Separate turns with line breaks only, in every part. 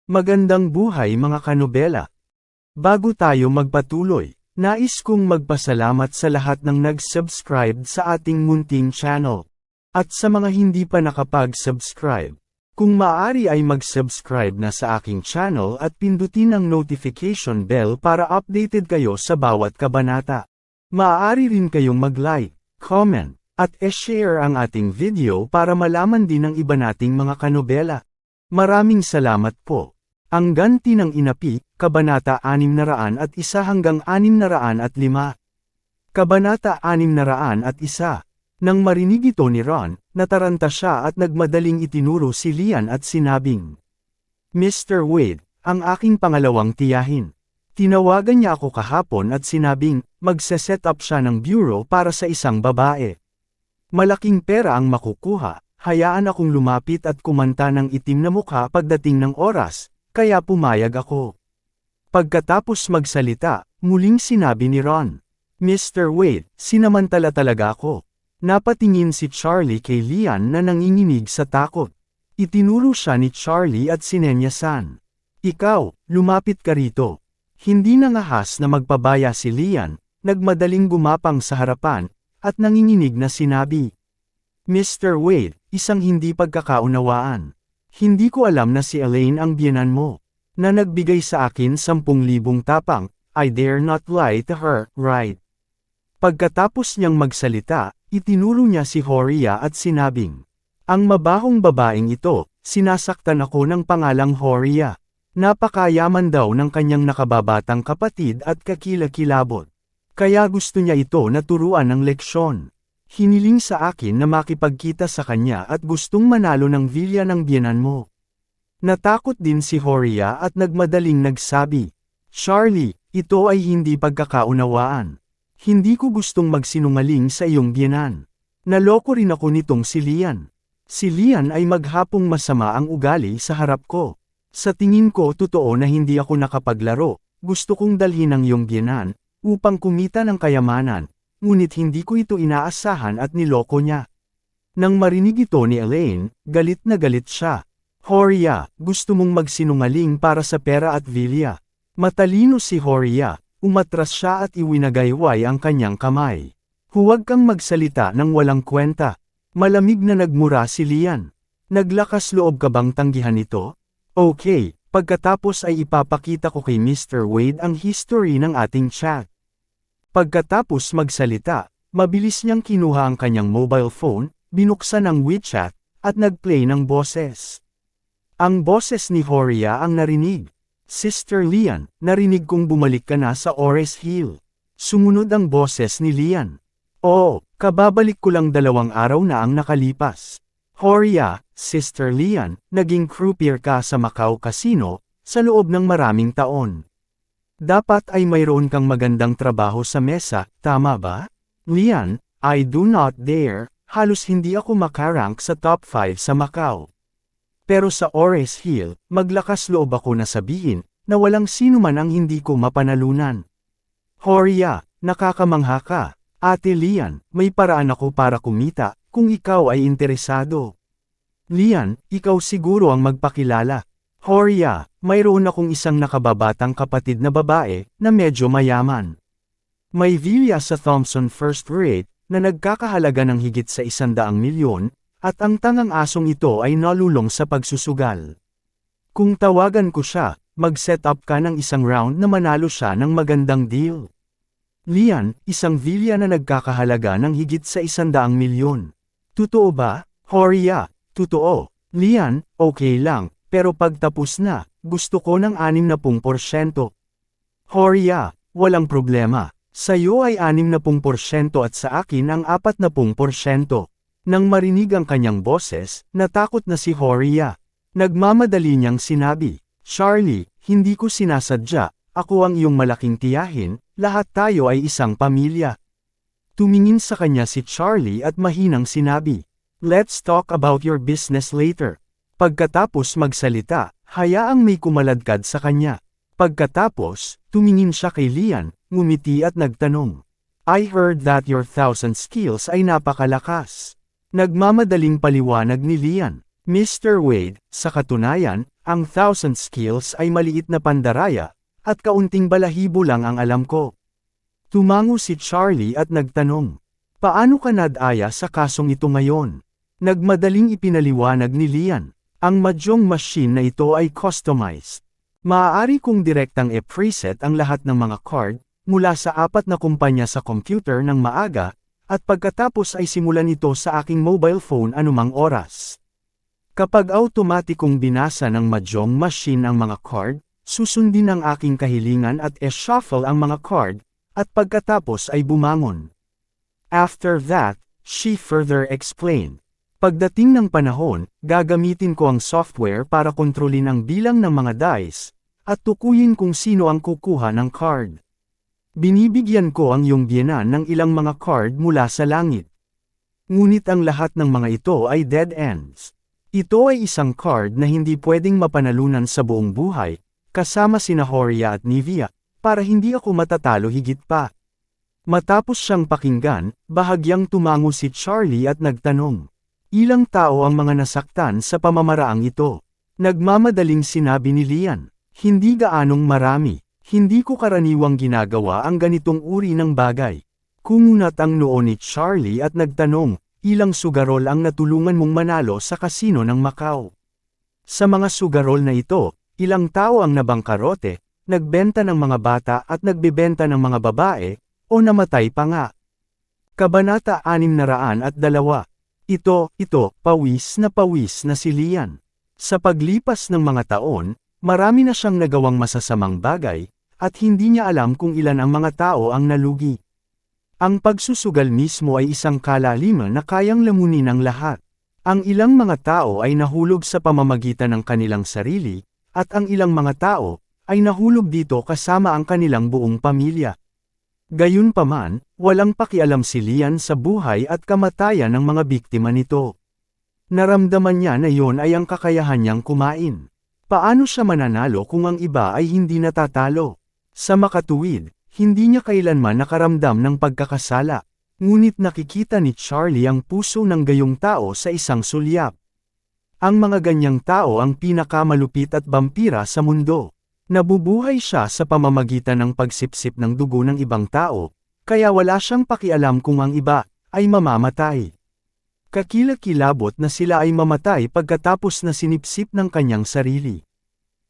Magandang buhay mga kanobela. Bago tayo magpatuloy, nais kong magpasalamat sa lahat ng nag-subscribe sa ating munting channel. At sa mga hindi pa nakapag-subscribe, kung maaari ay mag-subscribe na sa aking channel at pindutin ang notification bell para updated kayo sa bawat kabanata. Maaari rin kayong mag-like, comment, at e-share ang ating video para malaman din ng iba nating mga kanobela. Maraming salamat po. Ang ganti ng inapi, Kabanata 601 hanggang 605. Kabanata 601. Nang marinig ito ni Ron, nataranta siya at nagmadaling itinuro si Lian at sinabing, "Mr. Wade, ang aking pangalawang tiyahin." Tinawagan niya ako kahapon at sinabing, magse-set up siya ng bureau para sa isang babae. Malaking pera ang makukuha, hayaan akong lumapit at kumanta ng itim na mukha pagdating ng oras. Kaya pumayag ako. Pagkatapos magsalita, muling sinabi ni Ron, "Mr. Wade, sinamantala talaga ako." Napatingin si Charlie kay Lian na nanginginig sa takot. Itinuro siya ni Charlie at sinenyasan. "Ikaw, lumapit ka rito." Hindi nangahas na magpabaya si Lian, nagmadaling gumapang sa harapan, at nanginginig na sinabi, "Mr. Wade, isang hindi pagkakaunawaan. Hindi ko alam na si Elaine ang biyenan mo, na nagbigay sa akin 10,000 tapang, I dare not lie to her, right?" Pagkatapos niyang magsalita, itinuro niya si Horia at sinabing, "Ang mabahong babaeng ito, sinasaktan ako ng pangalang Horia. Napakayaman daw ng kanyang nakababatang kapatid at kakilakilabot. Kaya gusto niya ito na turuan ng leksyon. Hiniling sa akin na makipagkita sa kanya at gustong manalo ng vilya ng biyenan mo." Natakot din si Horia at nagmadaling nagsabi, "Charlie, ito ay hindi pagkakaunawaan. Hindi ko gustong magsinungaling sa iyong biyenan. Naloko rin ako nitong si Lian. Si Lian ay maghapong masama ang ugali sa harap ko. Sa tingin ko totoo na hindi ako nakapaglaro, gusto kong dalhin ang iyong biyenan, upang kumita ng kayamanan. Ngunit hindi ko ito inaasahan at niloko niya." Nang marinig ito ni Elaine, galit na galit siya. "Horia, gusto mong magsinungaling para sa pera at vilya." Matalino si Horia, umatras siya at iwinagayway ang kanyang kamay. "Huwag kang magsalita ng walang kwenta." Malamig na nagmura si Lian. "Naglakas loob ka bang tanggihan ito? Okay, pagkatapos ay ipapakita ko kay Mr. Wade ang history ng ating chat." Pagkatapos magsalita, mabilis niyang kinuha ang kanyang mobile phone, binuksan ang WeChat, at nag-play ng boses. Ang boses ni Horia ang narinig. "Sister Lian, narinig kong bumalik ka na sa Ores Hill." Sumunod ang boses ni Lian. "Oo, kababalik ko lang 2 araw na ang nakalipas." "Horia, Sister Lian, naging croupier ka sa Macau Casino, sa loob ng maraming taon. Dapat ay mayroon kang magandang trabaho sa mesa, tama ba?" "Lian, I do not dare, halos hindi ako makarank sa top 5 sa Macau. Pero sa Ores Hill, maglakas loob ako na sabihin, na walang sino man ang hindi ko mapanalunan." "Horia, nakakamangha ka. Ate Lian, may paraan ako para kumita, kung ikaw ay interesado." "Lian, ikaw siguro ang magpakilala." "Horia, mayroon akong isang nakababatang kapatid na babae, na medyo mayaman. May vilya sa Thompson First Rate, na nagkakahalaga ng higit sa 100 milyon, at ang tangang asong ito ay nalulong sa pagsusugal. Kung tawagan ko siya, mag-set up ka ng isang round na manalo siya ng magandang deal." "Lian, isang vilya na nagkakahalaga ng higit sa 100 milyon. Totoo ba?" "Horia, totoo." "Lian, okay lang. Pero pagtapos na, gusto ko ng 60%. "Horia, walang problema. Sa'yo ay 60% at sa akin ang 40%. Nang marinig ang kanyang boses, natakot na si Horia. Nagmamadali niyang sinabi, "Charlie, hindi ko sinasadya, ako ang iyong malaking tiyahin, lahat tayo ay isang pamilya." Tumingin sa kanya si Charlie at mahinang sinabi, "Let's talk about your business later." Pagkatapos magsalita, hayaang may kumaladkad sa kanya. Pagkatapos, tumingin siya kay Lian, ngumiti at nagtanong, "I heard that your 1,000 skills ay napakalakas." Nagmamadaling paliwanag ni Lian, Mr. Wade, sa katunayan, ang 1,000 skills ay maliit na pandaraya, at kaunting balahibo lang ang alam ko. Tumango si Charlie at nagtanong, paano ka nadaya sa kasong ito ngayon? Nagmadaling ipinaliwanag ni Lian, ang mahjong machine na ito ay customized. Maaari kong direktang i-preset ang lahat ng mga card, mula sa 4 na kumpanya sa computer ng maaga, at pagkatapos ay simulan ito sa aking mobile phone anumang oras. Kapag automatikong binasa ng mahjong machine ang mga card, susundin ang aking kahilingan at e-shuffle ang mga card, at pagkatapos ay bumangon. After that, she further explained. Pagdating ng panahon, gagamitin ko ang software para kontrolin ang bilang ng mga dice, at tukuyin kung sino ang kukuha ng card. Binibigyan ko ang iyong biyenan ng ilang mga card mula sa langit. Ngunit ang lahat ng mga ito ay dead ends. Ito ay isang card na hindi pwedeng mapanalunan sa buong buhay, kasama sina Horia at Nivea, para hindi ako matatalo higit pa. Matapos siyang pakinggan, bahagyang tumango si Charlie at nagtanong, ilang tao ang mga nasaktan sa pamamaraang ito? Nagmamadaling sinabi ni Lian, hindi gaanong marami, hindi ko karaniwang ginagawa ang ganitong uri ng bagay. Kumunat ang noo ni Charlie at nagtanong, ilang sugarol ang natulungan mong manalo sa kasino ng Macau? Sa mga sugarol na ito, ilang tao ang nabangkarote, nagbenta ng mga bata at nagbebenta ng mga babae, o namatay pa nga. Kabanata 602. Ito, pawis na si Lian. Sa paglipas ng mga taon, marami na siyang nagawang masasamang bagay, at hindi niya alam kung ilan ang mga tao ang nalugi. Ang pagsusugal mismo ay isang kalaliman na kayang lamunin ang lahat. Ang ilang mga tao ay nahulog sa pamamagitan ng kanilang sarili, at ang ilang mga tao ay nahulog dito kasama ang kanilang buong pamilya. Gayunpaman, walang pakialam si Lian sa buhay at kamatayan ng mga biktima nito. Naramdaman niya na yon ay ang kakayahan niyang kumain. Paano siya mananalo kung ang iba ay hindi natatalo? Sa makatuwid, hindi niya kailanman nakaramdam ng pagkakasala. Ngunit nakikita ni Charlie ang puso ng gayong tao sa isang sulyap. Ang mga ganyang tao ang pinakamalupit at vampira sa mundo. Nabubuhay siya sa pamamagitan ng pagsipsip ng dugo ng ibang tao, kaya wala siyang pakialam kung ang iba ay mamamatay. Kakilakilabot na sila ay mamatay pagkatapos na sinipsip ng kanyang sarili.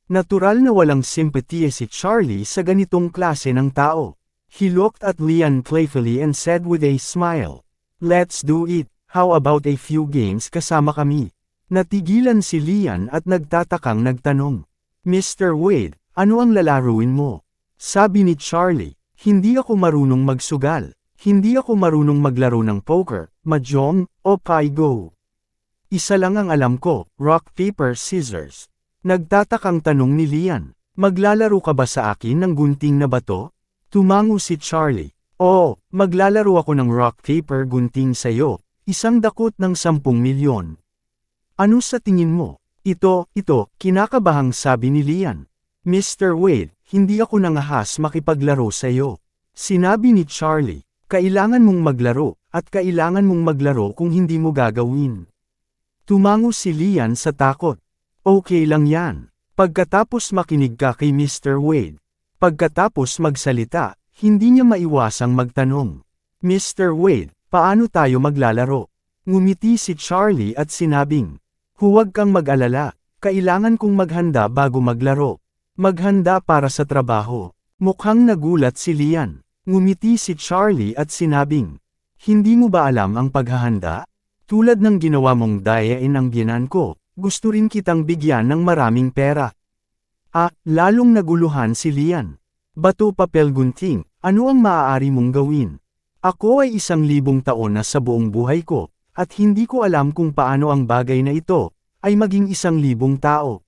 Natural na walang simpatiya si Charlie sa ganitong klase ng tao. He looked at Lian playfully and said with a smile, "Let's do it, how about a few games kasama kami?" Natigilan si Lian at nagtatakang nagtanong, "Mr. Wade, ano ang lalaruin mo?" Sabi ni Charlie, "Hindi ako marunong magsugal. Hindi ako marunong maglaro ng poker, mahjong, o pai-go. Isa lang ang alam ko, rock paper scissors." Nagtatakang tanong ni Lian, "Maglalaro ka ba sa akin ng gunting na bato?" Tumango si Charlie, "Oo, maglalaro ako ng rock paper gunting sa'yo, isang dakot ng 10 milyon. Ano sa tingin mo?" Ito, kinakabahang sabi ni Lian. "Mr. Wade, hindi ako nangahas makipaglaro sa'yo." Sinabi ni Charlie, "Kailangan mong maglaro, at kailangan mong maglaro kung hindi mo gagawin." Tumango si Lian sa takot. "Okay lang yan. Pagkatapos makinig ka kay Mr. Wade." Pagkatapos magsalita, hindi niya maiwasang magtanong, "Mr. Wade, paano tayo maglalaro?" Ngumiti si Charlie at sinabing, "Huwag kang mag-alala, kailangan kong maghanda bago maglaro. Maghanda para sa trabaho." Mukhang nagulat si Lian. Ngumiti si Charlie at sinabing, "Hindi mo ba alam ang paghahanda? Tulad ng ginawa mong dayain ang biyenan ko, gusto rin kitang bigyan ng maraming pera." Lalong naguluhan si Lian. "Bato papel gunting, ano ang maaari mong gawin? Ako ay 1,000 taon na sa buong buhay ko, at hindi ko alam kung paano ang bagay na ito ay maging 1,000 tao.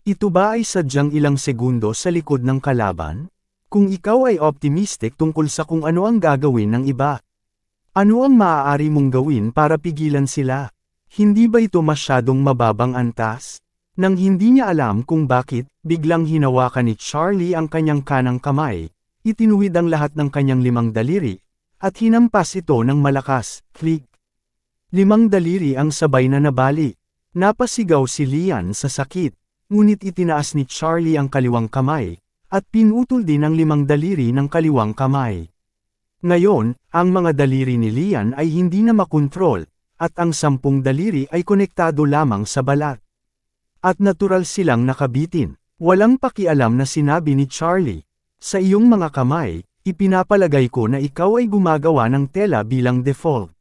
Ito ba ay sadyang ilang segundo sa likod ng kalaban? Kung ikaw ay optimistic tungkol sa kung ano ang gagawin ng iba, ano ang maaari mong gawin para pigilan sila? Hindi ba ito masyadong mababang antas?" Nang hindi niya alam kung bakit, biglang hinawakan ni Charlie ang kanyang kanang kamay, itinuwid ang lahat ng kanyang 5 daliri, at hinampas ito ng malakas, click. 5 daliri ang sabay na nabali. Napasigaw si Lian sa sakit, ngunit itinaas ni Charlie ang kaliwang kamay, at pinutol din ang 5 daliri ng kaliwang kamay. Ngayon, ang mga daliri ni Lian ay hindi na makontrol, at ang 10 daliri ay konektado lamang sa balat. At natural silang nakabitin. Walang pakialam na sinabi ni Charlie, "Sa iyong mga kamay, ipinapalagay ko na ikaw ay gumagawa ng tela bilang default.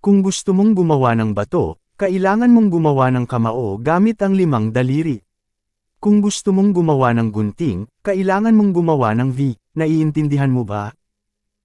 Kung gusto mong gumawa ng bato, kailangan mong gumawa ng kamao gamit ang 5 daliri. Kung gusto mong gumawa ng gunting, kailangan mong gumawa ng V, naiintindihan mo ba?"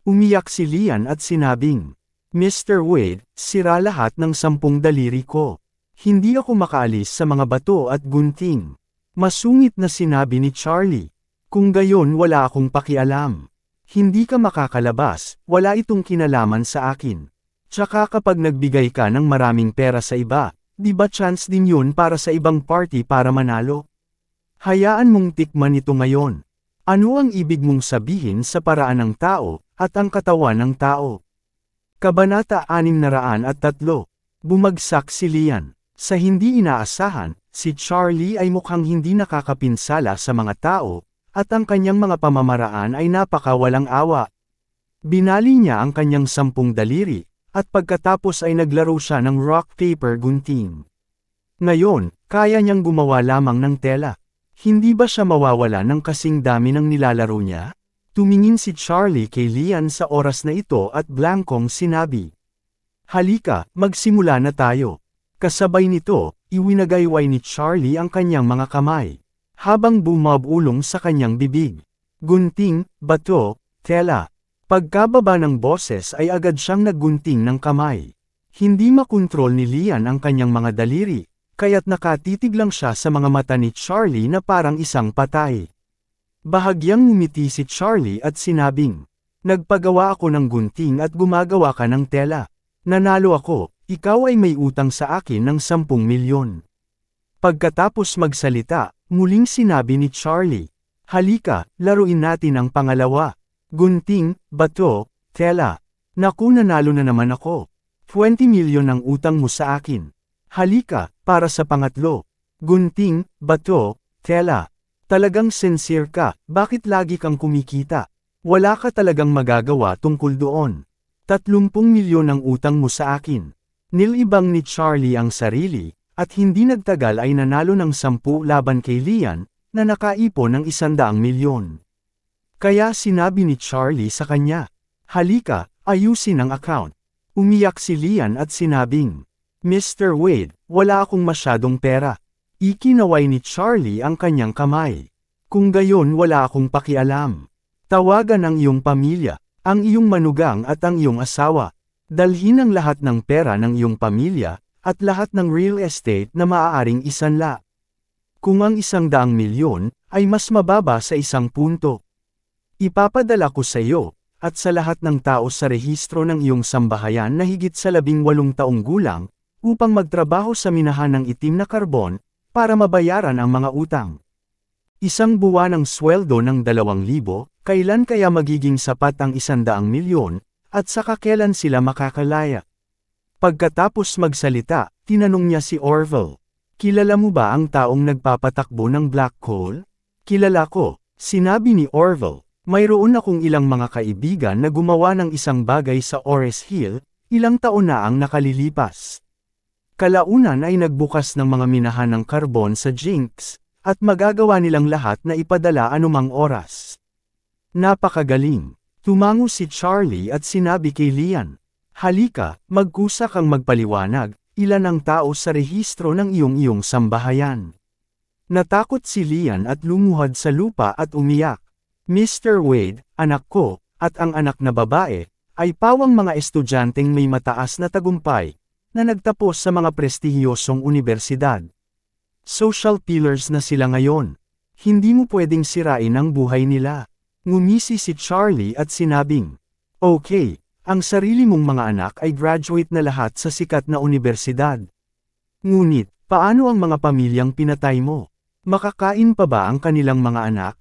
Umiyak si Lian at sinabing, "Mr. Wade, sira lahat ng 10 daliri ko. Hindi ako makaalis sa mga bato at gunting." Masungit na sinabi ni Charlie, "Kung gayon wala akong pakialam. Hindi ka makakalabas, wala itong kinalaman sa akin. Tsaka kapag nagbigay ka ng maraming pera sa iba, di ba chance din yun para sa ibang party para manalo? Hayaan mong tikman ito ngayon. Ano ang ibig mong sabihin sa paraan ng tao, at ang katawan ng tao?" Kabanata 603. Bumagsak si Lian. Sa hindi inaasahan, si Charlie ay mukhang hindi nakakapinsala sa mga tao, at ang kanyang mga pamamaraan ay napakawalang awa. Binali niya ang kanyang 10 daliri, at pagkatapos ay naglaro siya ng rock paper gunting. Ngayon, kaya niyang gumawa lamang ng tela. Hindi ba siya mawawala ng kasing dami ng nilalaro niya? Tumingin si Charlie kay Lian sa oras na ito at blankong sinabi, "Halika, magsimula na tayo." Kasabay nito, iwinagayway ni Charlie ang kanyang mga kamay, habang bumabulong sa kanyang bibig. Gunting, bato, tela. Pagkababa ng boses ay agad siyang naggunting ng kamay. Hindi makontrol ni Lian ang kanyang mga daliri, kaya't nakatitig lang siya sa mga mata ni Charlie na parang isang patay. Bahagyang ngumiti si Charlie at sinabing, "Nagpagawa ako ng gunting at gumagawa ka ng tela. Nanalo ako. Ikaw ay may utang sa akin ng 10 milyon. Pagkatapos magsalita, muling sinabi ni Charlie, "Halika, laruin natin ang pangalawa. Gunting, bato, tela. Naku, nanalo na naman ako. 20 milyon ang utang mo sa akin. Halika, para sa pangatlo. Gunting, bato, tela. Talagang sincere ka, bakit lagi kang kumikita? Wala ka talagang magagawa tungkol doon. 30 milyon ang utang mo sa akin." Nilibang ni Charlie ang sarili, at hindi nagtagal ay nanalo ng 10 laban kay Lian, na nakaipon ng 100 milyon. Kaya sinabi ni Charlie sa kanya, "Halika, ayusin ang account." Umiyak si Lian at sinabing, "Mr. Wade, wala akong masyadong pera." Ikinaway ni Charlie ang kanyang kamay. "Kung gayon wala akong pakialam. Tawagan ang iyong pamilya, ang iyong manugang at ang iyong asawa. Dalhin ang lahat ng pera ng iyong pamilya, at lahat ng real estate na maaaring isanla. Kung ang 100 milyon, ay mas mababa sa 1 punto. Ipapadala ko sa iyo, at sa lahat ng tao sa rehistro ng iyong sambahayan na higit sa 18 taong gulang, upang magtrabaho sa minahan ng itim na karbon, para mabayaran ang mga utang. 1 buwan ng sweldo ng 2,000, kailan kaya magiging sapat ang 100 milyon, at saka kailan sila makakalaya?" Pagkatapos magsalita, tinanong niya si Orville, "Kilala mo ba ang taong nagpapatakbo ng black coal?" "Kilala ko," sinabi ni Orville. "Mayroon akong ilang mga kaibigan na gumawa ng isang bagay sa Ores Hill, ilang taon na ang nakalilipas. Kalaunan ay nagbukas ng mga minahan ng karbon sa Jinx, at magagawa nilang lahat na ipadala anumang oras." "Napakagaling." Tumango si Charlie at sinabi kay Lian, "Halika, magkusa kang magpaliwanag, ilan ang tao sa rehistro ng iyong sambahayan." Natakot si Lian at lumuhad sa lupa at umiyak. "Mr. Wade, anak ko, at ang anak na babae, ay pawang mga estudyanteng may mataas na tagumpay, na nagtapos sa mga prestihiyosong unibersidad. Social pillars na sila ngayon. Hindi mo pwedeng sirain ang buhay nila." Ngumisi si Charlie at sinabing, "Okay, ang sarili mong mga anak ay graduate na lahat sa sikat na unibersidad. Ngunit, paano ang mga pamilyang pinatay mo? Makakain pa ba ang kanilang mga anak?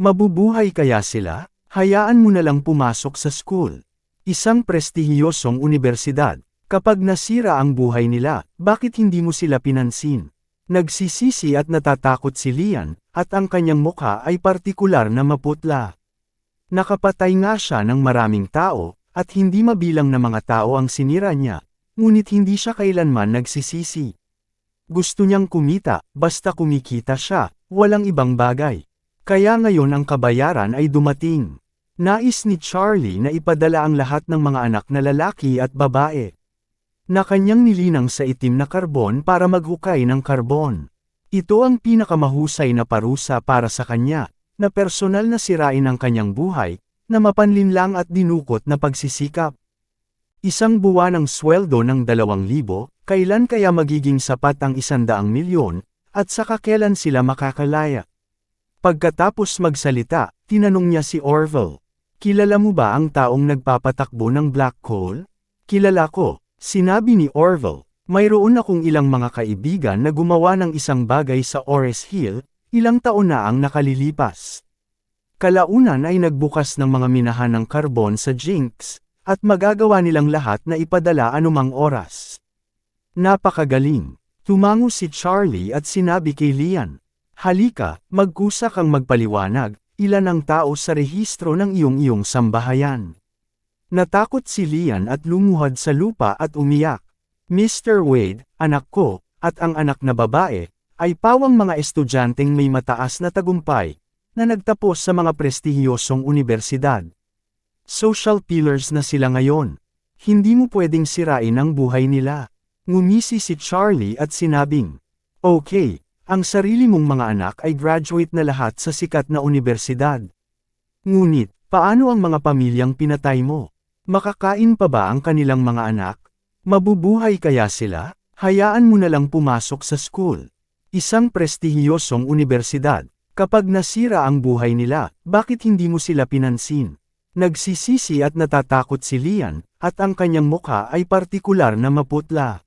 Mabubuhay kaya sila? Hayaan mo na lang pumasok sa school. Isang prestihiyosong unibersidad, Kapag nasira ang buhay nila, bakit hindi mo sila pinansin? Nagsisisi at natatakot si Lian, at ang kanyang mukha ay partikular na maputla. Nakapatay nga siya ng maraming tao, at hindi mabilang na mga tao ang sinira niya, ngunit hindi siya kailanman nagsisisi. Gusto niyang kumita, basta kumikita siya, walang ibang bagay. Kaya ngayon ang kabayaran ay dumating. Nais ni Charlie na ipadala ang lahat ng mga anak na lalaki at babae na kanyang nilinang sa itim na karbon para maghukay ng karbon. Ito ang pinakamahusay na parusa para sa kanya, na personal na sirain ang kanyang buhay, na mapanlinlang at dinukot na pagsisikap. Isang buwan ng sweldo ng 2,000, kailan kaya magiging sapat ang 100 milyon, at saka kailan sila makakalaya? Pagkatapos magsalita, tinanong niya si Orville, "Kilala mo ba ang taong nagpapatakbo ng black hole?" "Kilala ko," sinabi ni Orville. "Mayroon akong ilang mga kaibigan na gumawa ng isang bagay sa Ores Hill, ilang taon na ang nakalilipas. Kalaunan ay nagbukas ng mga minahan ng karbon sa Jinx, at magagawa nilang lahat na ipadala anumang oras." "Napakagaling." Tumango si Charlie at sinabi kay Lian, "Halika, magkusa kang magpaliwanag, ilan ang tao sa rehistro ng iyong sambahayan." Natakot si Lian at lumuhad sa lupa at umiyak. "Mr. Wade, anak ko, at ang anak na babae, ay pawang mga estudyanteng may mataas na tagumpay, na nagtapos sa mga prestihiyosong unibersidad. Social pillars na sila ngayon. Hindi mo pwedeng sirain ang buhay nila." Ngumisi si Charlie at sinabing, "Okay, ang sarili mong mga anak ay graduate na lahat sa sikat na unibersidad. Ngunit, paano ang mga pamilyang pinatay mo? Makakain pa ba ang kanilang mga anak? Mabubuhay kaya sila? Hayaan mo na lang pumasok sa school. Isang prestihiyosong unibersidad. Kapag nasira ang buhay nila, bakit hindi mo sila pinansin?" Nagsisisi at natatakot si Lian, at ang kanyang mukha ay partikular na maputla.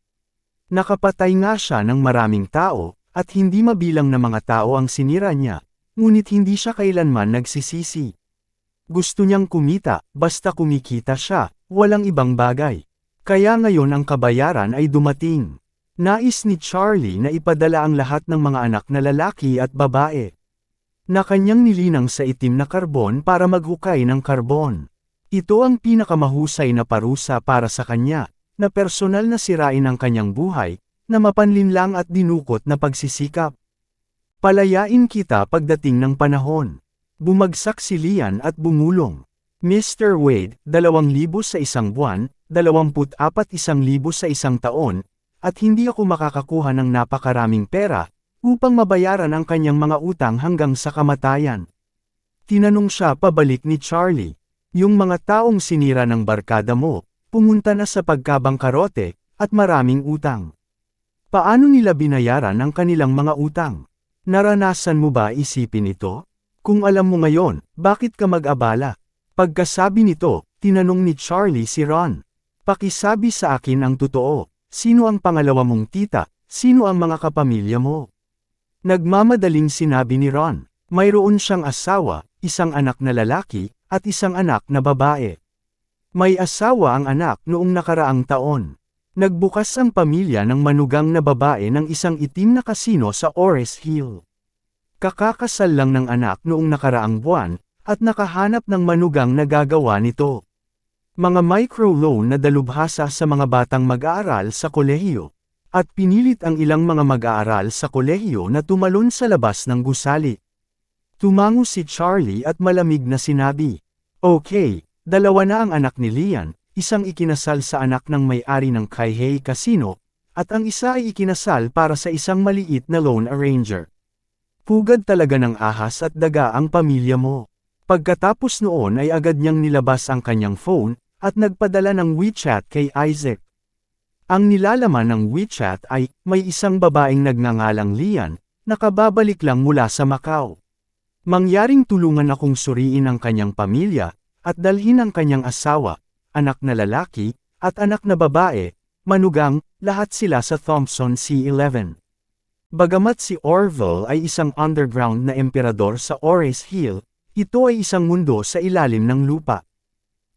Nakapatay nga siya ng maraming tao, at hindi mabilang na mga tao ang sinira niya, ngunit hindi siya kailanman nagsisisi. Gusto niyang kumita, basta kumikita siya, walang ibang bagay. Kaya ngayon ang kabayaran ay dumating. Nais ni Charlie na ipadala ang lahat ng mga anak na lalaki at babae na kanyang nilinang sa itim na karbon para maghukay ng karbon. Ito ang pinakamahusay na parusa para sa kanya, na personal na sirain ang kanyang buhay, na mapanlinlang at dinukot na pagsisikap. "Palayain kita pagdating ng panahon." Bumagsak si Lian at bumulong. "Mr. Wade, 2,000 sa isang buwan, 24,000 sa isang taon, at hindi ako makakakuha ng napakaraming pera, upang mabayaran ang kanyang mga utang hanggang sa kamatayan." Tinanong siya pabalik ni Charlie, "Yung mga taong sinira ng barkada mo, pumunta na sa pagkabangkarote, at maraming utang. Paano nila binayaran ang kanilang mga utang? Naranasan mo ba isipin ito? Kung alam mo ngayon, bakit ka mag-abala?" Pagkasabi nito, tinanong ni Charlie si Ron, "Pakisabi sa akin ang totoo, sino ang pangalawa mong tita, sino ang mga kapamilya mo?" Nagmamadaling sinabi ni Ron, mayroon siyang asawa, isang anak na lalaki, at isang anak na babae. May asawa ang anak noong nakaraang taon. Nagbukas ang pamilya ng manugang na babae ng isang itim na kasino sa Ores Hill. Kakakasal lang ng anak noong nakaraang buwan, at nakahanap ng manugang na gagawa nito. Mga microloan na dalubhasa sa mga batang mag-aaral sa kolehiyo. At pinilit ang ilang mga mag-aaral sa kolehiyo na tumalon sa labas ng gusali. Tumango si Charlie at malamig na sinabi, "Okay, 2 na ang anak ni Lian, isang ikinasal sa anak ng may-ari ng Kaihei Casino, at ang isa ay ikinasal para sa isang maliit na loan arranger. Pugad talaga ng ahas at daga ang pamilya mo." Pagkatapos noon ay agad niyang nilabas ang kanyang phone, at nagpadala ng WeChat kay Isaac. Ang nilalaman ng WeChat ay, may isang babaeng nagngangalang Lian, nakababalik lang mula sa Macau. Mangyaring tulungan akong suriin ang kanyang pamilya, at dalhin ang kanyang asawa, anak na lalaki, at anak na babae, manugang, lahat sila sa Thompson C11. Bagamat si Orville ay isang underground na emperador sa Ores Hill, ito ay isang mundo sa ilalim ng lupa.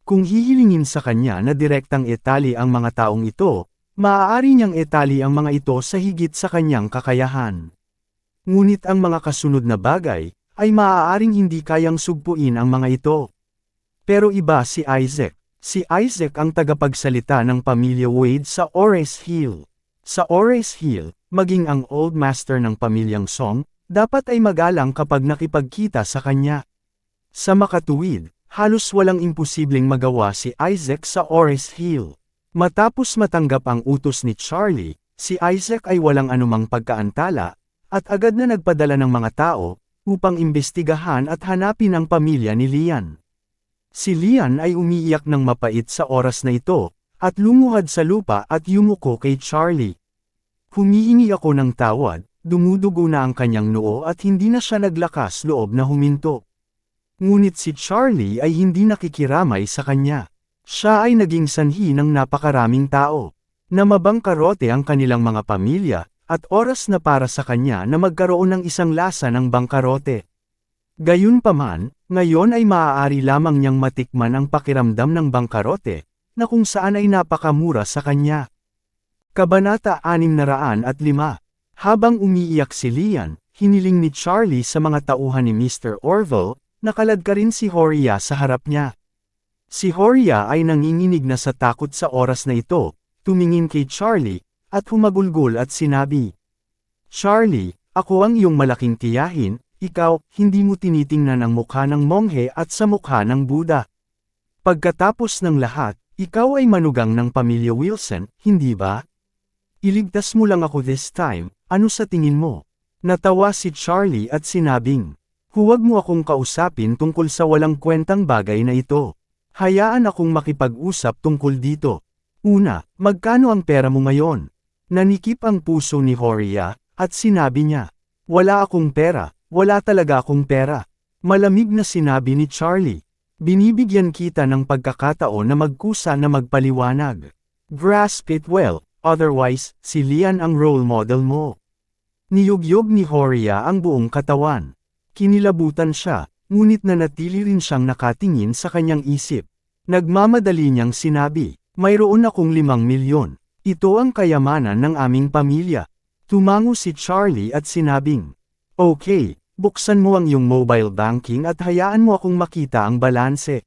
Kung hihilingin sa kanya na direktang itali ang mga taong ito, maaari niyang itali ang mga ito sa higit sa kanyang kakayahan. Ngunit ang mga kasunod na bagay, ay maaaring hindi kayang sugpuin ang mga ito. Pero iba si Isaac. Si Isaac ang tagapagsalita ng pamilya Wade sa Ores Hill. Sa Ores Hill, maging ang old master ng pamilyang Song, dapat ay magalang kapag nakipagkita sa kanya. Sa makatuwid, halos walang imposibleng magawa si Isaac sa Ores Hill. Matapos matanggap ang utos ni Charlie, si Isaac ay walang anumang pagkaantala, at agad na nagpadala ng mga tao, upang imbestigahan at hanapin ang pamilya ni Lian. Si Lian ay umiiyak ng mapait sa oras na ito, at lumuhad sa lupa at yumuko kay Charlie. Humihingi ako ng tawad, dumudugo na ang kanyang noo at hindi na siya naglakas loob na huminto. Ngunit si Charlie ay hindi nakikiramay sa kanya. Siya ay naging sanhi ng napakaraming tao, na mabangkarote ang kanilang mga pamilya, at oras na para sa kanya na magkaroon ng isang lasa ng bangkarote. Gayunpaman, ngayon ay maaari lamang niyang matikman ang pakiramdam ng bangkarote, na kung saan ay napakamura sa kanya. Kabanata 605. Habang umiiyak si Lian, hiniling ni Charlie sa mga tauhan ni Mr. Orville, nakaladka rin si Horia sa harap niya. Si Horia ay nanginginig na sa takot sa oras na ito, tumingin kay Charlie, at humagulgol at sinabi, "Charlie, ako ang iyong malaking tiyahin, ikaw, hindi mo tinitingnan ang mukha ng monghe at sa mukha ng Buddha. Pagkatapos ng lahat, ikaw ay manugang ng pamilya Wilson, hindi ba? Iligtas mo lang ako this time, ano sa tingin mo?" Natawa si Charlie at sinabing, "Huwag mo akong kausapin tungkol sa walang kwentang bagay na ito. Hayaan akong makipag-usap tungkol dito. Una, magkano ang pera mo ngayon?" Nanikip ang puso ni Horia, at sinabi niya, "Wala akong pera, wala talaga akong pera." Malamig na sinabi ni Charlie, "Binibigyan kita ng pagkakataon na magkusa na magpaliwanag. Grasp it well, otherwise, si Lian ang role model mo." Niyugyog ni Horia ang buong katawan. Kinilabutan siya, ngunit nanatili rin siyang nakatingin sa kanyang isip. Nagmamadali niyang sinabi, "Mayroon akong 5 milyon. Ito ang kayamanan ng aming pamilya." Tumango si Charlie at sinabing, "Okay, buksan mo ang iyong mobile banking at hayaan mo akong makita ang balanse."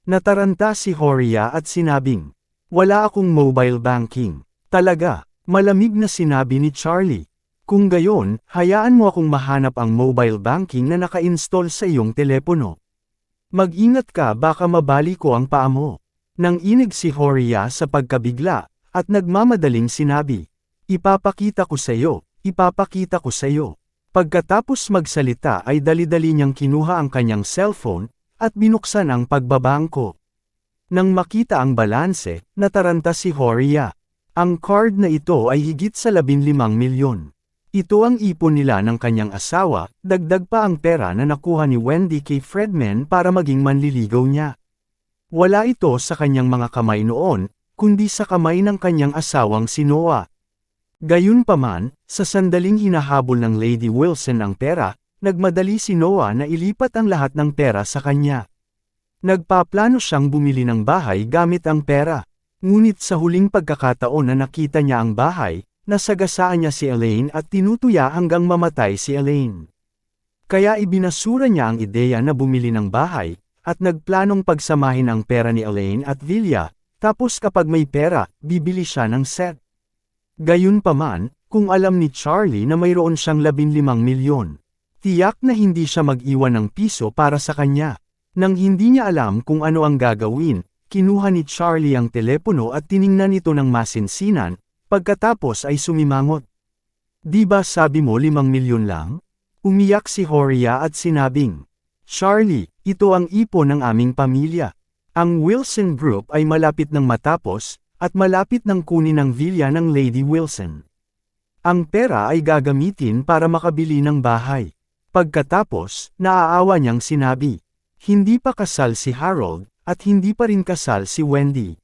Nataranta si Horia at sinabing, "Wala akong mobile banking." "Talaga?" Malamig na sinabi ni Charlie. "Kung gayon, hayaan mo akong mahanap ang mobile banking na naka-install sa iyong telepono. Mag-ingat ka, baka mabali ko ang paa mo." Nang inig si Horia sa pagkabigla, at nagmamadaling sinabi, "Ipapakita ko sa iyo, ipapakita ko sa iyo." Pagkatapos magsalita ay dali-dali niyang kinuha ang kanyang cellphone, at binuksan ang pagbabangko. Nang makita ang balanse, nataranta si Horia. Ang card na ito ay higit sa 15 milyon. Ito ang ipon nila ng kanyang asawa, dagdag pa ang pera na nakuha ni Wendy kay Fredman para maging manliligaw niya. Wala ito sa kanyang mga kamay noon, kundi sa kamay ng kanyang asawang si Noah. Gayunpaman, sa sandaling hinahabol ng Lady Wilson ang pera, nagmadali si Noah na ilipat ang lahat ng pera sa kanya. Nagpaplano siyang bumili ng bahay gamit ang pera. Ngunit sa huling pagkakataon na nakita niya ang bahay, nasagasaan niya si Elaine at tinutuya hanggang mamatay si Elaine. Kaya ibinasura niya ang ideya na bumili ng bahay, at nagplanong pagsamahin ang pera ni Elaine at Vilya, tapos kapag may pera, bibili siya ng set. Gayunpaman, kung alam ni Charlie na mayroon siyang 15 milyon, tiyak na hindi siya mag-iwan ng piso para sa kanya. Nang hindi niya alam kung ano ang gagawin, kinuha ni Charlie ang telepono at tiningnan ito ng masinsinan, pagkatapos ay sumimangot. "Di ba sabi mo 5 milyon lang?" Umiyak si Horia at sinabing, "Charlie, ito ang ipon ng aming pamilya. Ang Wilson Group ay malapit ng matapos, at malapit ng kunin ang vilya ng Lady Wilson. Ang pera ay gagamitin para makabili ng bahay." Pagkatapos, naaawa niyang sinabi, "Hindi pa kasal si Harold, at hindi pa rin kasal si Wendy.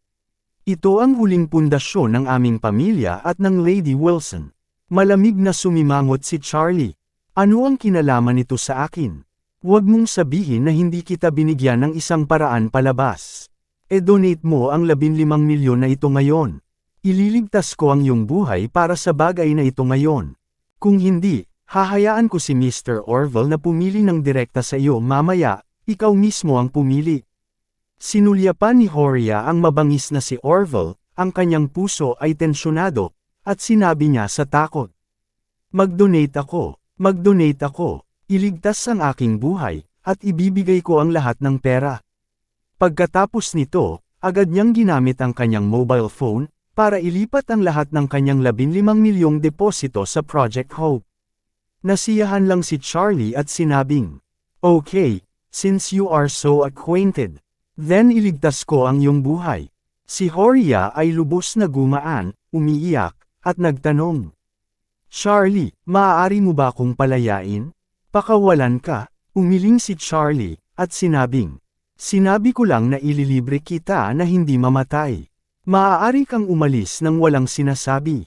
Ito ang huling pundasyon ng aming pamilya at ng Lady Wilson." Malamig na sumimangot si Charlie. "Ano ang kinalaman nito sa akin? Huwag mong sabihin na hindi kita binigyan ng isang paraan palabas." E-donate mo ang 15 milyon na ito ngayon. Ililigtas ko ang iyong buhay para sa bagay na ito ngayon. Kung hindi, hahayaan ko si Mr. Orville na pumili ng direkta sa iyo mamaya, ikaw mismo ang pumili. Sinulyapan ni Horia ang mabangis na si Orville, ang kanyang puso ay tensyonado, at sinabi niya sa takot. Mag-donate ako, iligtas ang aking buhay, at ibibigay ko ang lahat ng pera. Pagkatapos nito, agad niyang ginamit ang kanyang mobile phone, para ilipat ang lahat ng kanyang 15 milyong deposito sa Project Hope. Nasiyahan lang si Charlie at sinabing, "Okay, since you are so acquainted, then iligtas ko ang iyong buhay." Si Horia ay lubos na gumaan, umiiyak, at nagtanong. "Charlie, maaari mo ba akong palayain? Pakawalan ka," umiling si Charlie, at sinabing, "Sinabi ko lang na ililibre kita na hindi mamatay. Maaari kang umalis nang walang sinasabi."